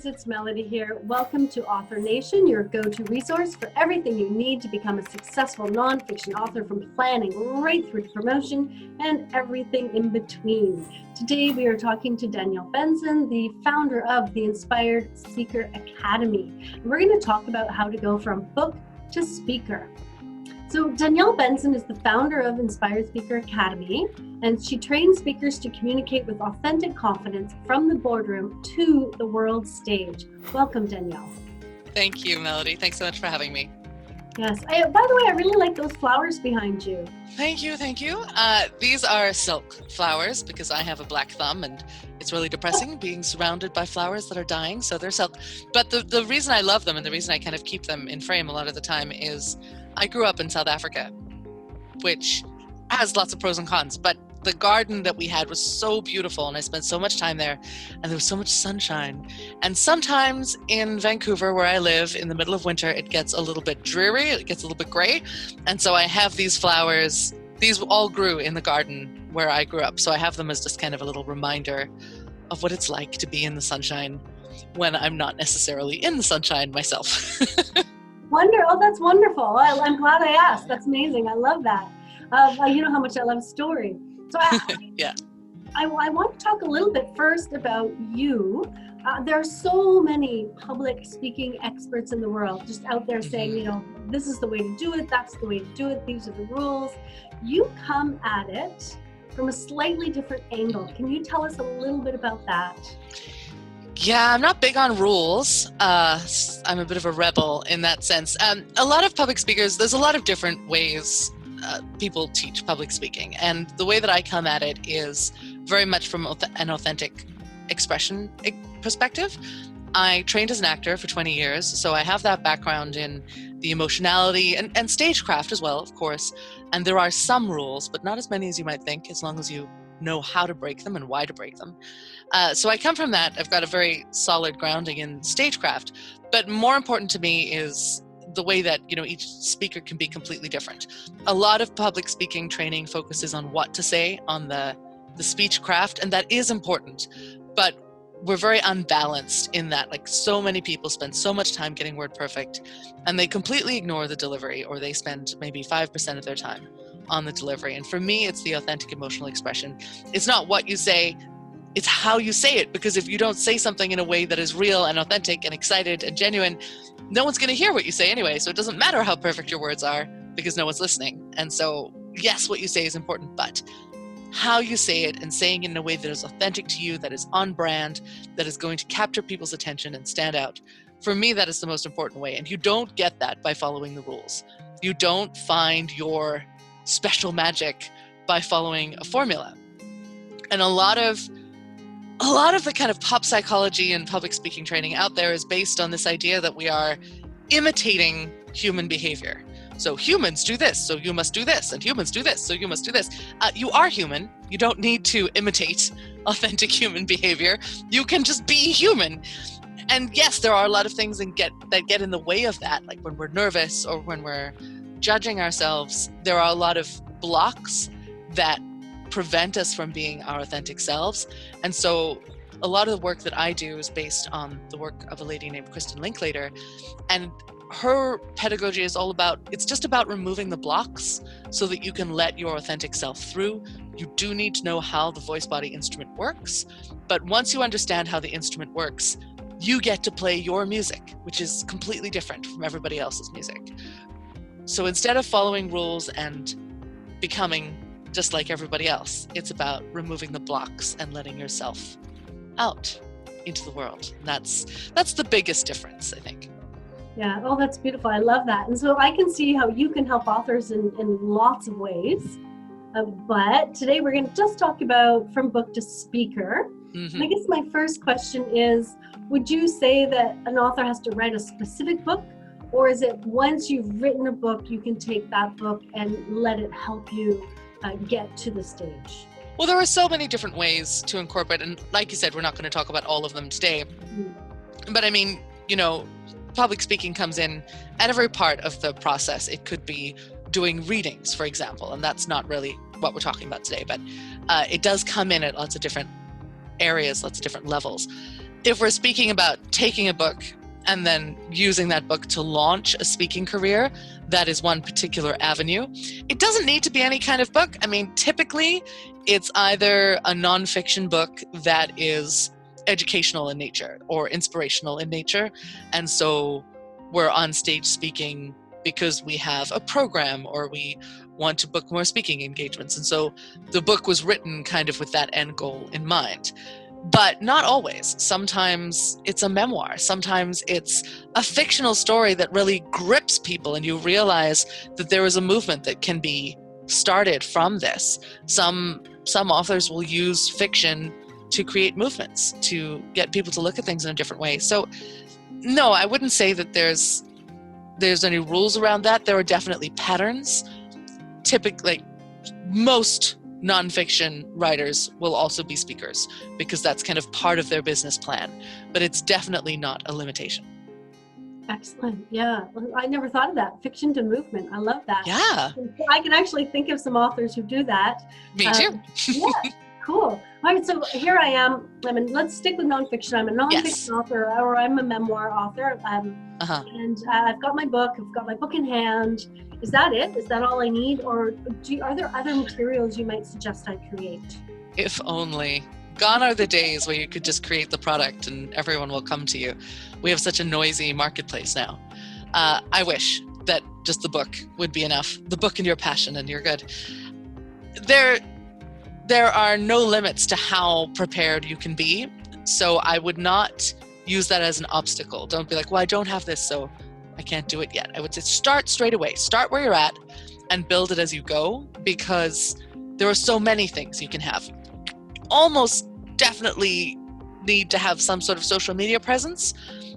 authors, it's Melody here. Welcome to Author Nation, your go-to resource for everything you need to become a successful nonfiction author, from planning right through to promotion and everything in between. Today we are talking to Danielle Benzon, the founder of the Inspired Speaker Academy. And we're going to talk about how to go from book to speaker. So Danielle Benzon is the founder of Inspired Speaker Academy, and she trains speakers to communicate with authentic confidence from the boardroom to the world stage. Welcome, Danielle. Thank you, Melody. Thanks so much for having me. Yes. By the way, I really like those flowers behind you. Thank you. These are silk flowers because I have a black thumb and it's really depressing being surrounded by flowers that are dying, so they're silk. But the reason I love them and the reason I kind of keep them in frame a lot of the time is I grew up in South Africa, which has lots of pros and cons, but the garden that we had was so beautiful and I spent so much time there and there was so much sunshine. And sometimes in Vancouver, where I live, in the middle of winter, it gets a little bit dreary, it gets a little bit gray. And so I have these flowers, these all grew in the garden where I grew up. So I have them as just kind of a little reminder of what it's like to be in the sunshine when I'm not necessarily in the sunshine myself. Oh, that's wonderful. I'm glad I asked. That's amazing. I love that. You know how much I love story. So Yeah. I want to talk a little bit first about you. There are so many public speaking experts in the world just out there saying, you know, this is the way to do it, that's the way to do it, these are the rules. You come at it from a slightly different angle. Can you tell us a little bit about that? Yeah, I'm not big on rules. I'm a bit of a rebel in that sense. A lot of public speakers, there's a lot of different ways people teach public speaking. And the way that I come at it is very much from an authentic expression perspective. I trained as an actor for 20 years, so I have that background in the emotionality and stagecraft as well, of course. And there are some rules, but not as many as you might think, as long as you know how to break them and why to break them. So I come from that. I've got a very solid grounding in stagecraft, but more important to me is the way that, you know, each speaker can be completely different. A lot of public speaking training focuses on what to say, on the speech craft, and that is important, but we're very unbalanced in that. Like, so many people spend so much time getting word perfect and they completely ignore the delivery, or they spend maybe 5% of their time on the delivery. And for me, it's the authentic emotional expression. It's not what you say, it's how you say it, because if you don't say something in a way that is real and authentic and excited and genuine, no one's going to hear what you say anyway. So it doesn't matter how perfect your words are because no one's listening. And so, yes, what you say is important, but how you say it and saying it in a way that is authentic to you, that is on brand, that is going to capture people's attention and stand out. For me, that is the most important way. And you don't get that by following the rules. You don't find your special magic by following a formula. And a lot of the kind of pop psychology and public speaking training out there is based on this idea that we are imitating human behavior. So humans do this, so you must do this, and humans do this, so you must do this. You are human. You don't need to imitate authentic human behavior. You can just be human. And yes, there are a lot of things that get in the way of that, like when we're nervous or when we're judging ourselves. There are a lot of blocks that prevent us from being our authentic selves. And so a lot of the work that I do is based on the work of a lady named Kristen Linklater, and her pedagogy is it's just about removing the blocks so that you can let your authentic self through. You do need to know how the voice body instrument works, but once you understand how the instrument works, you get to play your music, which is completely different from everybody else's music. So instead of following rules and becoming just like everybody else, it's about removing the blocks and letting yourself out into the world. And that's the biggest difference, I think. Yeah, oh, that's beautiful. I love that. And so I can see how you can help authors in lots of ways. But today we're going to just talk about from book to speaker. And I guess my first question is, would you say that an author has to write a specific book? Or is it once you've written a book, you can take that book and let it help you get to the stage? Well, there are so many different ways to incorporate. And like you said, we're not going to talk about all of them today. But I mean, you know, public speaking comes in at every part of the process. It could be doing readings, for example, and that's not really what we're talking about today, but it does come in at lots of different areas, lots of different levels. if we're speaking about taking a book and then using that book to launch a speaking career, that is one particular avenue. It doesn't need to be any kind of book. I mean, typically it's either a nonfiction book that is educational in nature or inspirational in nature. And so we're on stage speaking because we have a program or we want to book more speaking engagements. And so the book was written kind of with that end goal in mind. But not always. Sometimes it's a memoir. Sometimes it's a fictional story that really grips people and you realize that there is a movement that can be started from this. Some authors will use fiction to create movements, to get people to look at things in a different way. So no, I wouldn't say that there's any rules around that. There are definitely patterns. Typically, most nonfiction writers will also be speakers because that's kind of part of their business plan, but it's definitely not a limitation. Excellent. Yeah. I never thought of that. Fiction to movement. I love that. Yeah. I can actually think of some authors who do that. Me too. Yeah. Cool. All right. So here I am. Let's stick with nonfiction. I'm a nonfiction author, or I'm a memoir author. And I've got my book. I've got my book in hand. Is that it? Is that all I need? Or are there other materials you might suggest I create? If only. Gone are the days where you could just create the product and everyone will come to you. We have such a noisy marketplace now. I wish that just the book would be enough. The book and your passion and you're good. There are no limits to how prepared you can be. So I would not use that as an obstacle. Don't be like, well, I don't have this, so I can't do it yet. I would say start straight away. Start where you're at and build it as you go, because there are so many things you can have. Almost definitely need to have some sort of social media presence.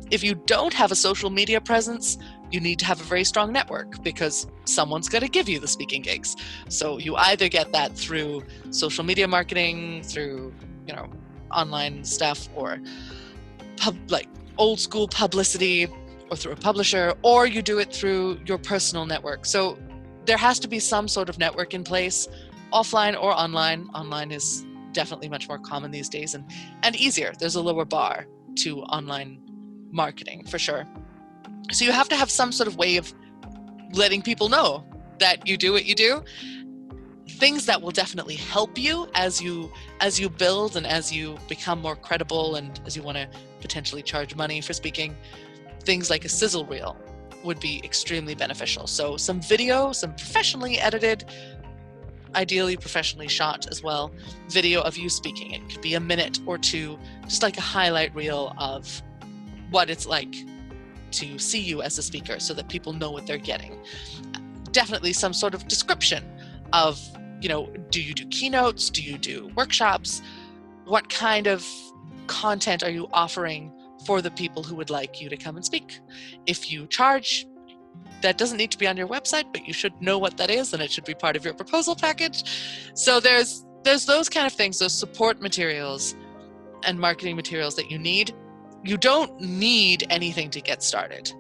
If you don't have a social media presence, you need to have a very strong network because someone's going to give you the speaking gigs. So you either get that through social media marketing, through, online stuff, or like old school publicity, or through a publisher, or you do it through your personal network. So there has to be some sort of network in place, offline or online. Online is definitely much more common these days and easier. There's a lower bar to online marketing for sure. So you have to have some sort of way of letting people know that you do what you do. Things that will definitely help you as you build and as you become more credible and as you want to potentially charge money for speaking. Things like a sizzle reel would be extremely beneficial. So some video, some professionally edited, ideally professionally shot as well, video of you speaking. It could be a minute or two, just like a highlight reel of what it's like to see you as a speaker so that people know what they're getting. Definitely some sort of description of, do you do keynotes? Do you do workshops? What kind of content are you offering for the people who would like you to come and speak? If you charge, that doesn't need to be on your website, but you should know what that is and it should be part of your proposal package. So there's those kind of things, those support materials and marketing materials that you need. You don't need anything to get started,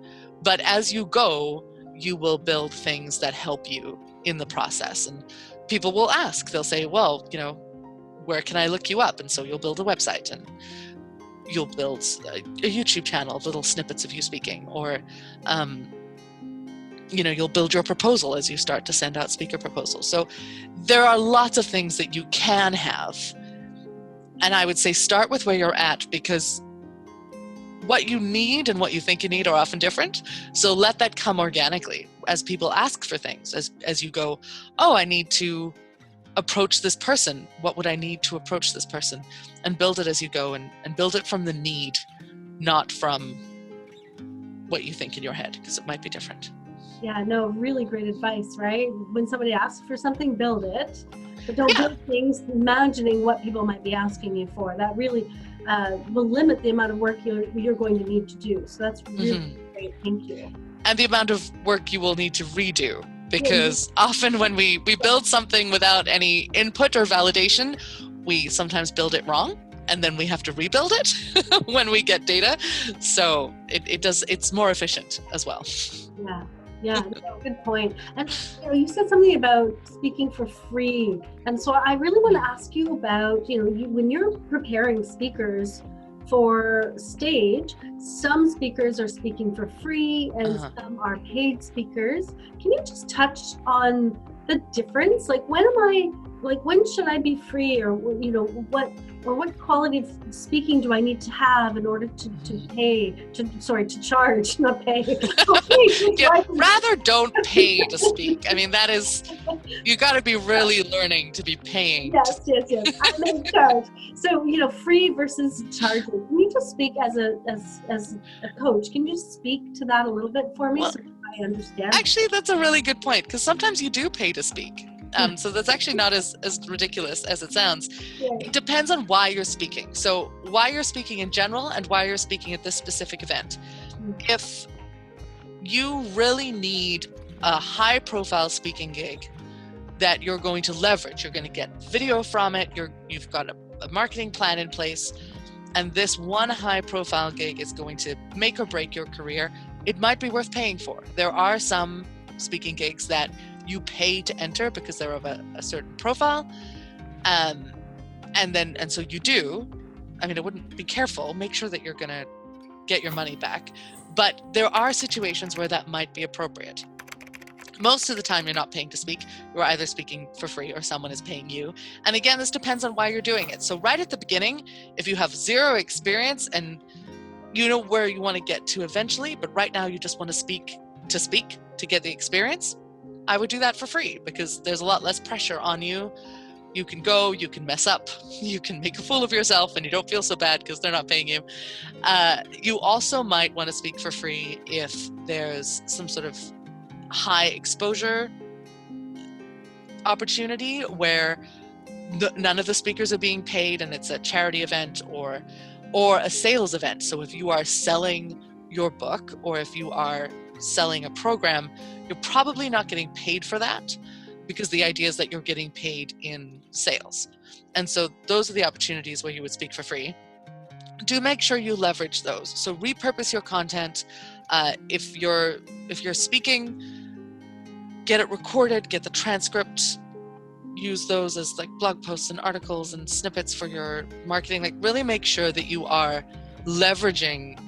but as you go, you will build things that help you in the process. And people will ask, they'll say, well, where can I look you up? And so you'll build a website and you'll build a YouTube channel, little snippets of you speaking, or, you'll build your proposal as you start to send out speaker proposals. So there are lots of things that you can have. And I would say start with where you're at, because what you need and what you think you need are often different. So let that come organically as people ask for things, as you go, oh, I need to approach this person. What would I need to approach this person? And build it as you go and build it from the need, not from what you think in your head, because it might be different. Yeah, no, really great advice, right? When somebody asks for something, build it, but don't build things imagining what people might be asking you for. That really will limit the amount of work you're going to need to do. So that's really great. Thank you. And the amount of work you will need to redo, because often when we build something without any input or validation, we sometimes build it wrong, and then we have to rebuild it when we get data. So it's more efficient as well. Yeah, no, good point. And you said something about speaking for free, and so I really want to ask you about when you're preparing speakers, for stage, some speakers are speaking for free and some are paid speakers. Can you just touch on the difference? Like, when should I be free, or what quality of speaking do I need to have in order to charge, not pay. Rather don't pay to speak. I mean, that is, you got to be really learning to be paying. Yes. I may charge. So, free versus charging. Can you just speak as a coach? Can you just speak to that a little bit for me so I understand? Actually, that's a really good point, because sometimes you do pay to speak. So that's actually not as ridiculous as it sounds. It depends on why you're speaking. So why you're speaking in general and why you're speaking at this specific event. If you really need a high profile speaking gig that you're going to leverage, you're going to get video from it, you've got a marketing plan in place, and this one high profile gig is going to make or break your career, it might be worth paying for. There are some speaking gigs that you pay to enter because they're of a certain profile. And so you do. I mean, I wouldn't be careful. Make sure that you're going to get your money back. But there are situations where that might be appropriate. Most of the time, you're not paying to speak. You're either speaking for free or someone is paying you. And again, this depends on why you're doing it. So right at the beginning, if you have zero experience and you know where you want to get to eventually, but right now you just want to speak to get the experience, I would do that for free, because there's a lot less pressure on you. You can go, you can mess up, you can make a fool of yourself, and you don't feel so bad because they're not paying you. You also might want to speak for free if there's some sort of high exposure opportunity where none of the speakers are being paid and it's a charity event or a sales event. So if you are selling your book or if you are selling a program, you're probably not getting paid for that, because the idea is that you're getting paid in sales. And so those are the opportunities where you would speak for free. Do make sure you leverage those. So repurpose your content. If you're speaking, get it recorded, get the transcript, use those as like blog posts and articles and snippets for your marketing. Like, really make sure that you are leveraging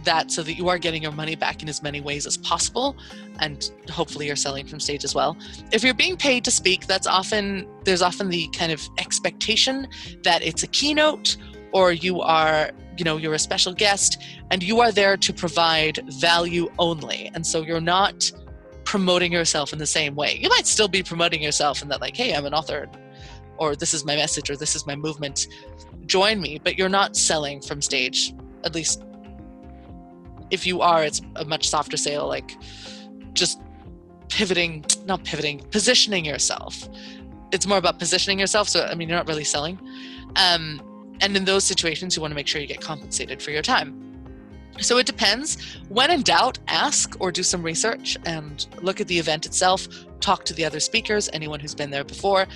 that so that you are getting your money back in as many ways as possible, and hopefully you're selling from stage as well. If you're being paid to speak, there's often the kind of expectation that it's a keynote, or you're a special guest and you are there to provide value only. And so you're not promoting yourself in the same way. You might still be promoting yourself in that, like, hey, I'm an author, or this is my message, or this is my movement, join me, but you're not selling from stage. At least if you are, it's a much softer sale, like just positioning yourself. It's more about positioning yourself. So, I mean, you're not really selling. And in those situations, you want to make sure you get compensated for your time. So it depends. When in doubt, ask or do some research and look at the event itself, talk to the other speakers, anyone who's been there before.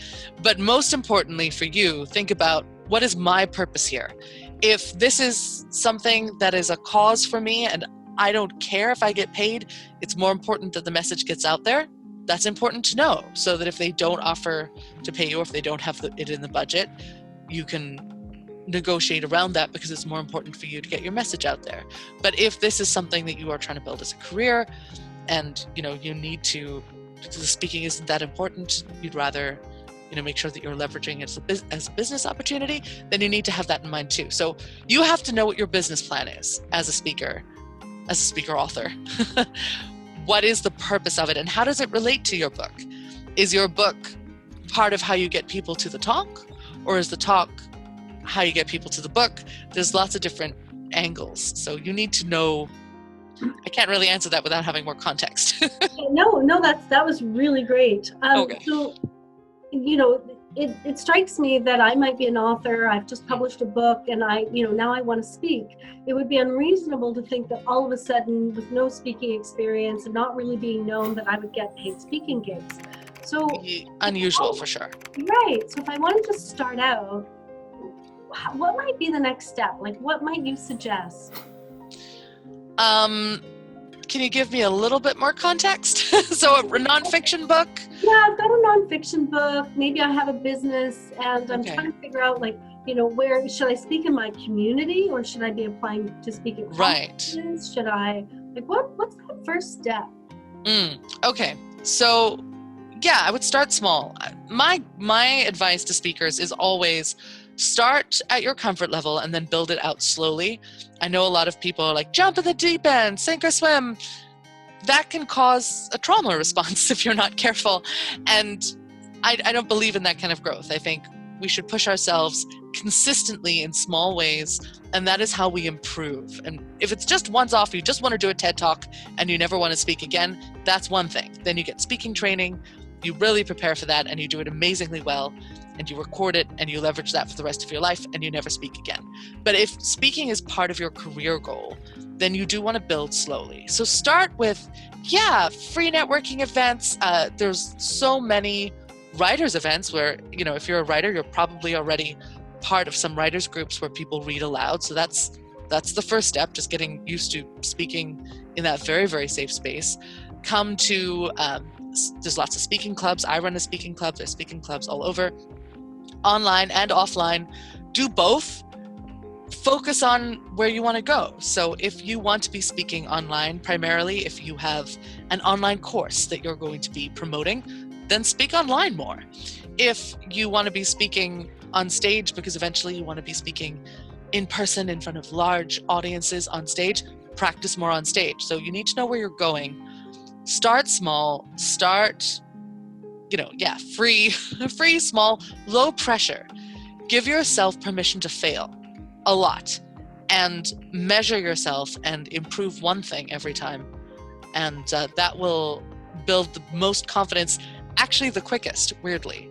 But most importantly for you, think about, what is my purpose here? If this is something that is a cause for me and I don't care if I get paid, it's more important that the message gets out there. That's important to know, so that if they don't offer to pay you, or if they don't have it in the budget, you can negotiate around that, because it's more important for you to get your message out there. But if this is something that you are trying to build as a career and you need to, the speaking isn't that important, you'd rather make sure that you're leveraging it as a business opportunity, then you need to have that in mind too. So you have to know what your business plan is as a speaker author. What is the purpose of it, and how does it relate to your book? Is your book part of how you get people to the talk, or is the talk how you get people to the book? There's lots of different angles, so you need to know. I can't really answer that without having more context. No, that was really great. Okay. So, it strikes me that I might be an author. I've just published a book, and now I want to speak. It would be unreasonable to think that all of a sudden, with no speaking experience and not really being known, that I would get paid speaking gigs. So unusual for sure. Right. So if I wanted to start out, what might be the next step? Like, what might you suggest? Can you give me a little bit more context? So a nonfiction book? Yeah, I've got a nonfiction book. Maybe I have a business, and I'm trying to figure out, like, where should I speak in my community, or should I be applying to speak at Right. conferences? Should I, what's that first step? Okay. So yeah, I would start small. My advice to speakers is always start at your comfort level and then build it out slowly. I know a lot of people are like, jump in the deep end, sink or swim. That can cause a trauma response if you're not careful. And I don't believe in that kind of growth. I think we should push ourselves consistently in small ways, and that is how we improve. And if it's just once off, you just want to do a TED Talk and you never want to speak again, that's one thing. Then you get speaking training, you really prepare for that, and you do it amazingly well, and you record it, and you leverage that for the rest of your life, and you never speak again. But if speaking is part of your career goal, then you do want to build slowly. So start with, free networking events. There's so many writers events where, if you're a writer, you're probably already part of some writers groups where people read aloud. So that's the first step, just getting used to speaking in that very, very safe space. Come to, there's lots of speaking clubs. I run a speaking club. There's speaking clubs all over, online and offline. Do both. Focus on where you want to go. So if you want to be speaking online, primarily if you have an online course that you're going to be promoting, then speak online more. If you want to be speaking on stage because eventually you want to be speaking in person in front of large audiences on stage, practice more on stage. So you need to know where you're going. Start small, free, small, low pressure. Give yourself permission to fail a lot and measure yourself and improve one thing every time. And that will build the most confidence, actually the quickest, weirdly.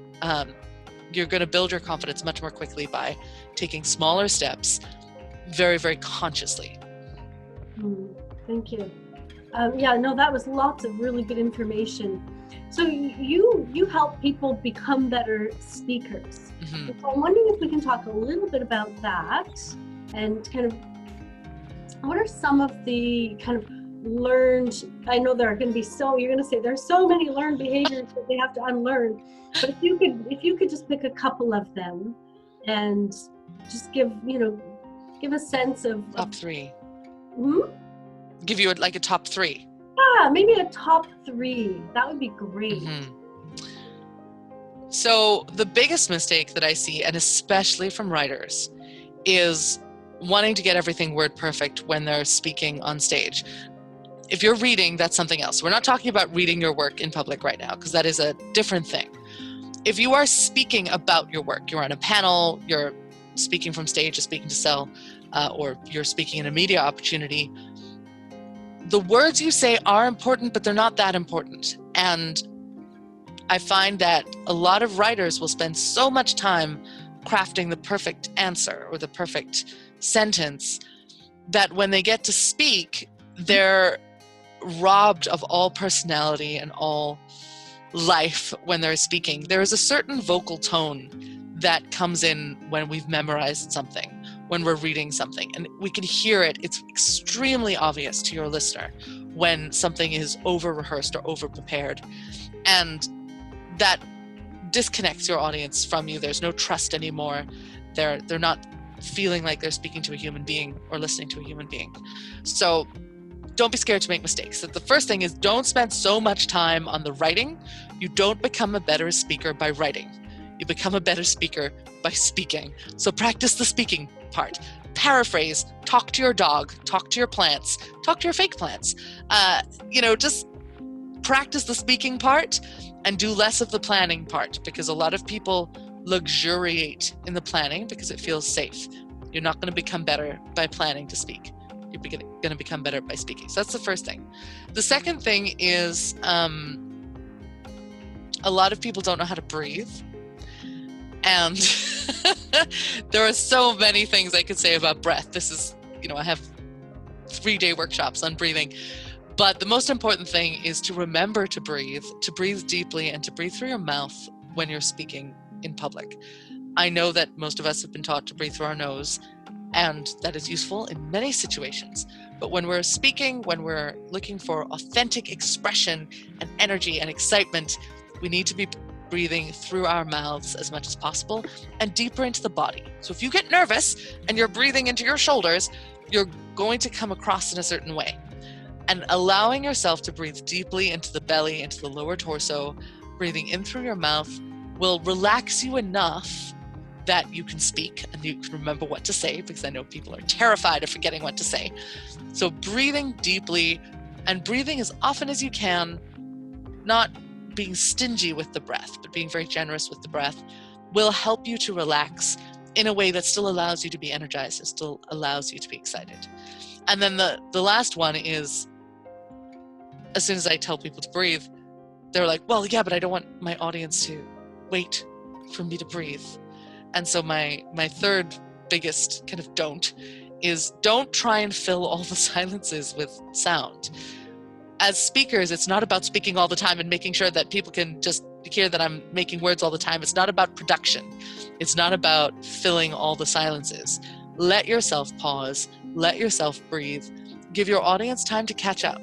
You're going to build your confidence much more quickly by taking smaller steps very, very consciously. Thank you. That was lots of really good information. So you help people become better speakers. Mm-hmm. So I'm wondering if we can talk a little bit about that, and kind of what are some of the kind of learned, I know there are going to be you're going to say there's so many learned behaviors that they have to unlearn, but if you could just pick a couple of them and just give a sense of top three. Give you a top three. Maybe a top three. That would be great. Mm-hmm. So the biggest mistake that I see, and especially from writers, is wanting to get everything word perfect when they're speaking on stage. If you're reading, that's something else. We're not talking about reading your work in public right now, because that is a different thing. If you are speaking about your work, you're on a panel, you're speaking from stage, you're speaking to sell, or you're speaking in a media opportunity, the words you say are important, but they're not that important. And I find that a lot of writers will spend so much time crafting the perfect answer or the perfect sentence that when they get to speak, they're robbed of all personality and all life when they're speaking. There is a certain vocal tone that comes in when we've memorized something, when we're reading something, and we can hear it. It's extremely obvious to your listener when something is over-rehearsed or over-prepared, and that disconnects your audience from you. There's no trust anymore. They're not feeling like they're speaking to a human being or listening to a human being. So don't be scared to make mistakes. The first thing is, don't spend so much time on the writing. You don't become a better speaker by writing. You become a better speaker by speaking. So practice the speaking part. Paraphrase, talk to your dog, talk to your plants, talk to your fake plants. Just practice the speaking part and do less of the planning part, because a lot of people luxuriate in the planning because it feels safe. You're not going to become better by planning to speak. You're going to become better by speaking. So that's the first thing. The second thing is a lot of people don't know how to breathe. And there are so many things I could say about breath. This is, I have 3-day workshops on breathing. But the most important thing is to remember to breathe deeply, and to breathe through your mouth when you're speaking in public. I know that most of us have been taught to breathe through our nose, and that is useful in many situations. But when we're speaking, when we're looking for authentic expression and energy and excitement, we need to be breathing through our mouths as much as possible and deeper into the body. So if you get nervous and you're breathing into your shoulders, you're going to come across in a certain way. And allowing yourself to breathe deeply into the belly, into the lower torso, breathing in through your mouth will relax you enough that you can speak and you can remember what to say, because I know people are terrified of forgetting what to say. So breathing deeply and breathing as often as you can, not being stingy with the breath, but being very generous with the breath, will help you to relax in a way that still allows you to be energized and still allows you to be excited. And then the last one is, as soon as I tell people to breathe, they're like, well, yeah, but I don't want my audience to wait for me to breathe. And so my third biggest kind of don't is don't try and fill all the silences with sound. As speakers, it's not about speaking all the time and making sure that people can just hear that I'm making words all the time. It's not about production. It's not about filling all the silences. Let yourself pause. Let yourself breathe. Give your audience time to catch up.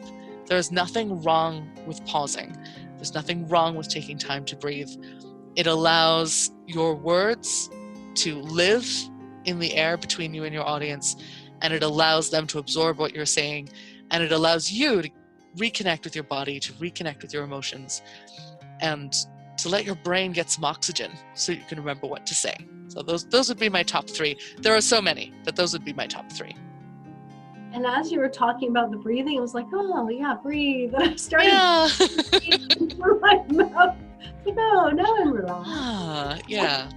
There's nothing wrong with pausing. There's nothing wrong with taking time to breathe. It allows your words to live in the air between you and your audience, and it allows them to absorb what you're saying, and it allows you to reconnect with your body, to reconnect with your emotions, and to let your brain get some oxygen so you can remember what to say. So those would be my top three. There are so many, but those would be my top three. And as you were talking about the breathing, I was like, oh yeah, breathe. And I started breathing through my mouth. Like, oh, now I'm relaxed. Yeah.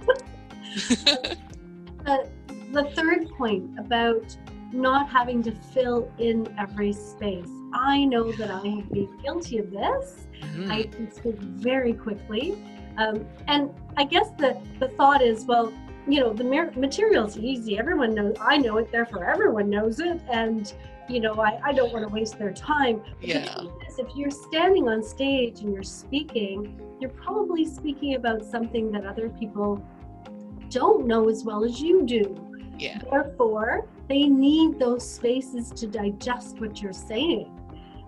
The third point about not having to fill in every space. I know that I have been guilty of this. Mm-hmm. I can speak very quickly. And I guess the thought is, well, you know, the material's easy. Everyone knows, I know it, therefore everyone knows it. And, you know, I don't want to waste their time. But the truth is, if you're standing on stage and you're speaking, you're probably speaking about something that other people don't know as well as you do. Yeah. Therefore, they need those spaces to digest what you're saying.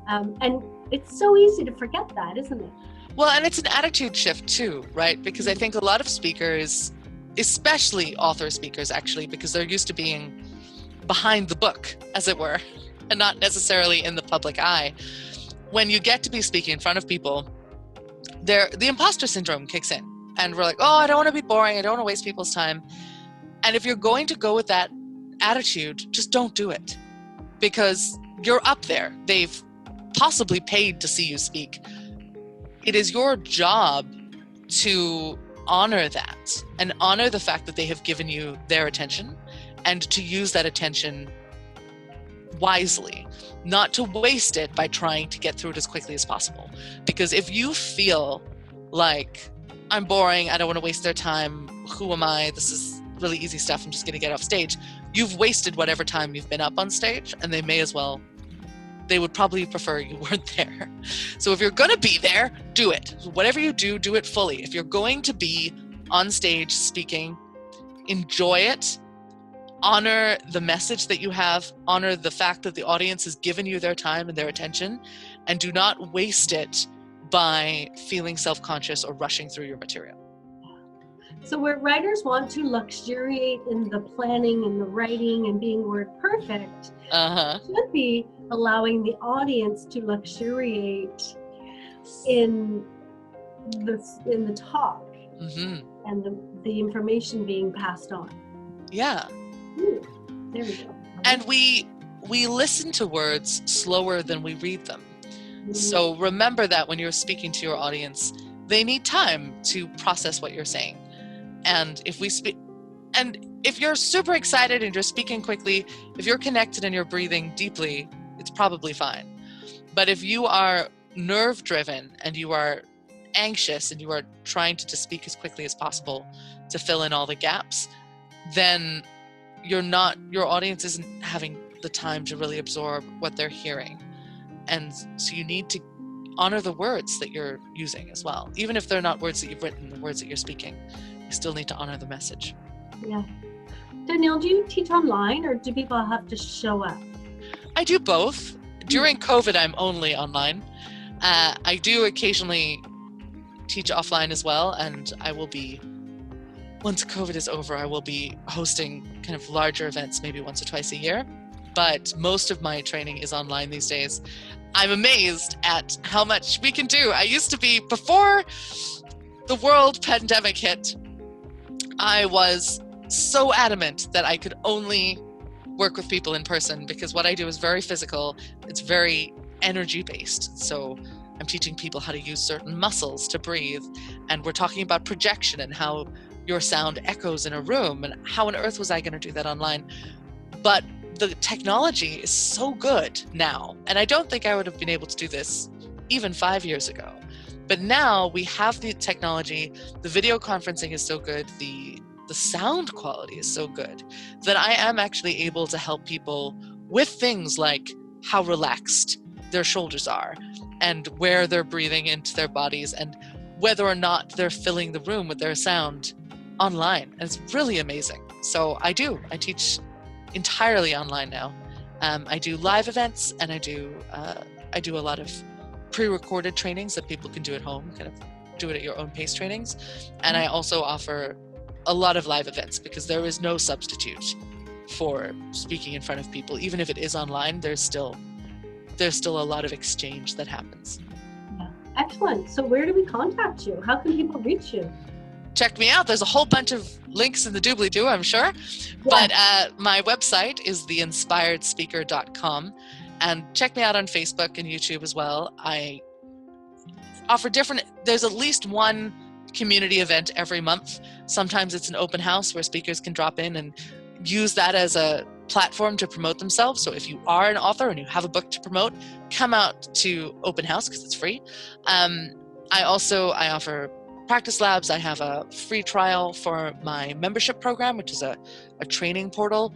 And it's so easy to forget that, isn't it? Well, and it's an attitude shift too, right? Because I think a lot of speakers, especially author speakers actually, because they're used to being behind the book, as it were, and not necessarily in the public eye. When you get to be speaking in front of people, the imposter syndrome kicks in. And we're like, oh, I don't want to be boring. I don't want to waste people's time. And if you're going to go with that attitude, just don't do it. Because you're up there. They've possibly paid to see you speak. It is your job to honor that and honor the fact that they have given you their attention, and to use that attention wisely, not to waste it by trying to get through it as quickly as possible. Because if you feel like, I'm boring, I don't want to waste their time, who am I, this is really easy stuff, I'm just going to get off stage, you've wasted whatever time you've been up on stage, and they would probably prefer you weren't there. So if you're going to be there, do it. Whatever you do, do it fully. If you're going to be on stage speaking, enjoy it, honor the message that you have, honor the fact that the audience has given you their time and their attention, and do not waste it by feeling self-conscious or rushing through your material. So where writers want to luxuriate in the planning and the writing and being word perfect, should be allowing the audience to luxuriate in the talk and the information being passed on. Yeah. Ooh, there we go. And we listen to words slower than we read them. So remember that when you're speaking to your audience, they need time to process what you're saying. And if you're super excited and you're speaking quickly, if you're connected and you're breathing deeply, it's probably fine. But if you are nerve driven and you are anxious and you are trying to just speak as quickly as possible to fill in all the gaps, then your audience isn't having the time to really absorb what they're hearing. And so you need to honor the words that you're using as well. Even if they're not words that you've written, the words that you're speaking, you still need to honor the message. Yeah. Danielle, do you teach online or do people have to show up? I do both. During COVID, I'm only online. I do occasionally teach offline as well, and I will be, once COVID is over, I will be hosting kind of larger events, maybe once or twice a year. But most of my training is online these days. I'm amazed at how much we can do. I used to be, before the world pandemic hit, I was so adamant that I could only work with people in person, because what I do is very physical. It's very energy based. So I'm teaching people how to use certain muscles to breathe. And we're talking about projection and how your sound echoes in a room, and how on earth was I going to do that online? But the technology is so good now. And I don't think I would have been able to do this even 5 years ago. But now we have the technology, the video conferencing is so good, the sound quality is so good that I am actually able to help people with things like how relaxed their shoulders are, and where they're breathing into their bodies, and whether or not they're filling the room with their sound online. And it's really amazing. So I teach entirely online now. I do live events, and I do a lot of pre-recorded trainings that people can do at home, kind of do it at your own pace trainings. And I also offer a lot of live events, because there is no substitute for speaking in front of people. Even if it is online, there's still a lot of exchange that happens. Yeah. Excellent. So where do we contact you? How can people reach you? Check me out. There's a whole bunch of links in the doobly-doo, I'm sure. Yeah. But my website is theinspiredspeaker.com. And check me out on Facebook and YouTube as well. I offer there's at least one community event every month. Sometimes it's an open house where speakers can drop in and use that as a platform to promote themselves. So if you are an author and you have a book to promote, come out to open house because it's free. I offer practice labs. I have a free trial for my membership program, which is a training portal.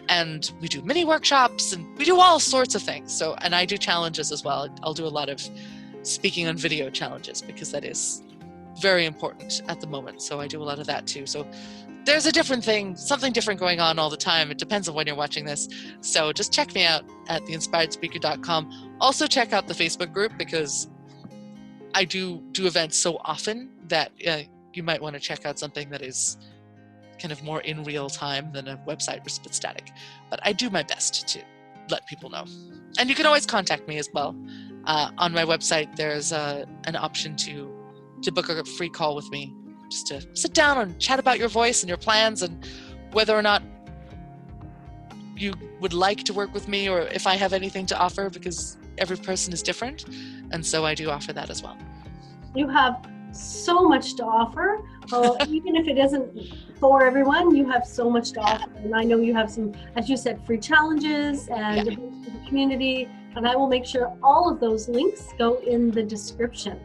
And we do mini workshops, and we do all sorts of things. And I do challenges as well. I'll do a lot of speaking on video challenges, because that is very important at the moment. So I do a lot of that too. So there's something different going on all the time. It depends on when you're watching this. So just check me out at theinspiredspeaker.com. Also check out the Facebook group, because I do events so often that you might want to check out something that is kind of more in real time than a website which is a bit static. But I do my best to let people know. And you can always contact me as well. On my website, there's an option to book a free call with me, just to sit down and chat about your voice and your plans, and whether or not you would like to work with me, or if I have anything to offer, because every person is different. And so I do offer that as well. You have so much to offer. Even if it isn't for everyone, you have so much to offer. And I know you have some, as you said, free challenges and events for the community. And I will make sure all of those links go in the description.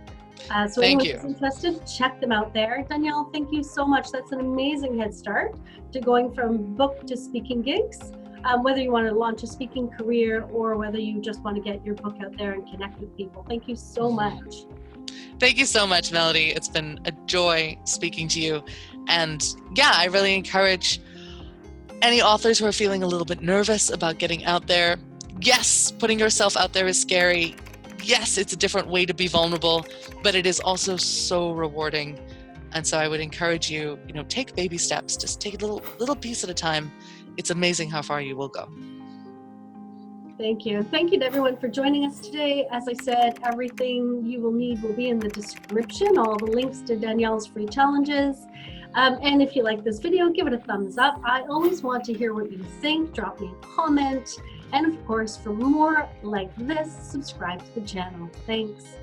So anyone who's interested, check them out there. Danielle, thank you so much. That's an amazing head start to going from book to speaking gigs. Whether you want to launch a speaking career, or whether you just want to get your book out there and connect with people. Thank you so much. Thank you so much, Melody. It's been a joy speaking to you. And yeah, I really encourage any authors who are feeling a little bit nervous about getting out there. Yes, putting yourself out there is scary. Yes, it's a different way to be vulnerable, but it is also so rewarding. And so I would encourage you, take baby steps. Just take a little piece at a time. It's amazing how far you will go. Thank you. Thank you to everyone for joining us today. As I said, everything you will need will be in the description, all the links to Danielle's free challenges. And if you like this video, give it a thumbs up. I always want to hear what you think. Drop me a comment. And of course, for more like this, subscribe to the channel. Thanks.